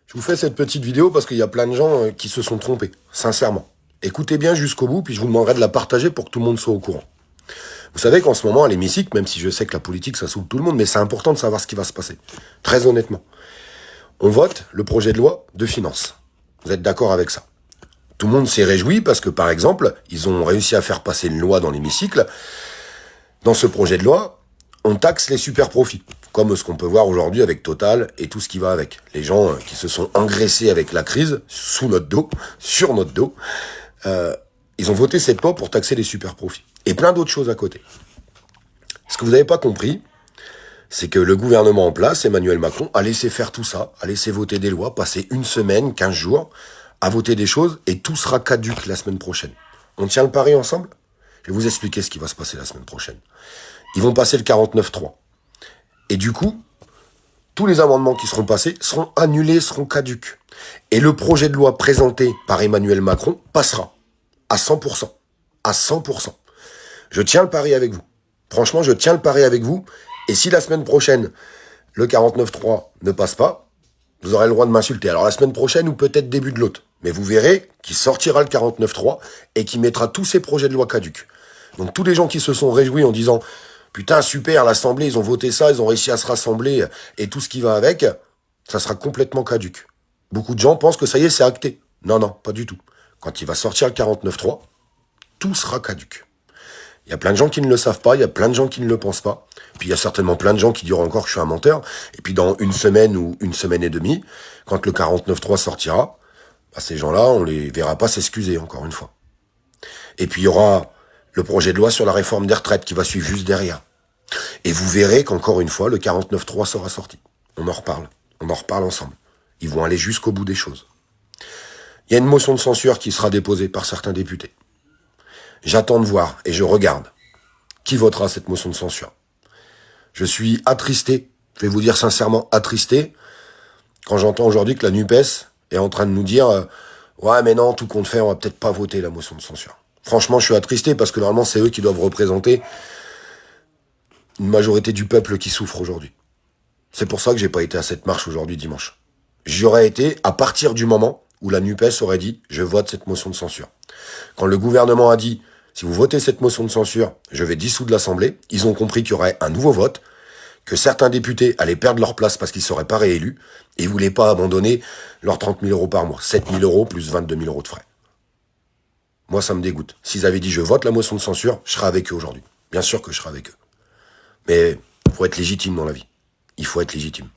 Je vous fais cette petite vidéo parce qu'il y a plein de gens qui se sont trompés, sincèrement. Écoutez bien jusqu'au bout, puis je vous demanderai de la partager pour que tout le monde soit au courant. Vous savez qu'en ce moment, à l'hémicycle, même si je sais que la politique, ça saoule tout le monde, mais c'est important de savoir ce qui va se passer. Très honnêtement. On vote le projet de loi de finances. Vous êtes d'accord avec ça? Tout le monde s'est réjoui parce que, par exemple, ils ont réussi à faire passer une loi dans l'hémicycle. Dans ce projet de loi, on taxe les super profits, comme ce qu'on peut voir aujourd'hui avec Total et tout ce qui va avec. Les gens qui se sont engraissés avec la crise, sous notre dos, sur notre dos, ils ont voté cette loi pour taxer les super profits. Et plein d'autres choses à côté. Ce que vous n'avez pas compris, c'est que le gouvernement en place, Emmanuel Macron, a laissé faire tout ça, a laissé voter des lois, passer une semaine, 15 jours, à voter des choses, et tout sera caduc la semaine prochaine. On tient le pari ensemble? Je vais vous expliquer ce qui va se passer la semaine prochaine. Ils vont passer le 49.3. Et du coup, tous les amendements qui seront passés seront annulés, seront caducs. Et le projet de loi présenté par Emmanuel Macron passera à 100%. À 100%. Je tiens le pari avec vous. Franchement, je tiens le pari avec vous. Et si la semaine prochaine, le 49.3 ne passe pas, vous aurez le droit de m'insulter. Alors la semaine prochaine ou peut-être début de l'autre. Mais vous verrez qu'il sortira le 49.3 et qu'il mettra tous ces projets de loi caducs. Donc tous les gens qui se sont réjouis en disant « Putain, super, l'Assemblée, ils ont voté ça, ils ont réussi à se rassembler et tout ce qui va avec », ça sera complètement caduc. Beaucoup de gens pensent que ça y est, c'est acté. Non, non, pas du tout. Quand il va sortir le 49.3, tout sera caduc. Il y a plein de gens qui ne le savent pas, il y a plein de gens qui ne le pensent pas. Puis il y a certainement plein de gens qui diront encore que je suis un menteur. Et puis dans une semaine ou une semaine et demie, quand le 49.3 sortira, bah ces gens-là, on les verra pas s'excuser, encore une fois. Et puis il y aura le projet de loi sur la réforme des retraites qui va suivre juste derrière. Et vous verrez qu'encore une fois, le 49.3 sera sorti. On en reparle. On en reparle ensemble. Ils vont aller jusqu'au bout des choses. Il y a une motion de censure qui sera déposée par certains députés. J'attends de voir et je regarde qui votera cette motion de censure. Je suis attristé, je vais vous dire sincèrement attristé, quand j'entends aujourd'hui que la NUPES est en train de nous dire « Ouais, mais non, tout compte fait, on va peut-être pas voter la motion de censure. » Franchement, je suis attristé parce que normalement, c'est eux qui doivent représenter une majorité du peuple qui souffre aujourd'hui. C'est pour ça que j'ai pas été à cette marche aujourd'hui dimanche. J'y aurais été à partir du moment où la NUPES aurait dit « Je vote cette motion de censure ». Quand le gouvernement a dit « Si vous votez cette motion de censure, je vais dissoudre l'Assemblée », ils ont compris qu'il y aurait un nouveau vote, que certains députés allaient perdre leur place parce qu'ils ne seraient pas réélus, et ils ne voulaient pas abandonner leurs 30 000 euros par mois, 7 000 euros plus 22 000 euros de frais. Moi, ça me dégoûte. S'ils avaient dit « Je vote la motion de censure », je serais avec eux aujourd'hui. Bien sûr que je serais avec eux. Mais il faut être légitime dans la vie. Il faut être légitime.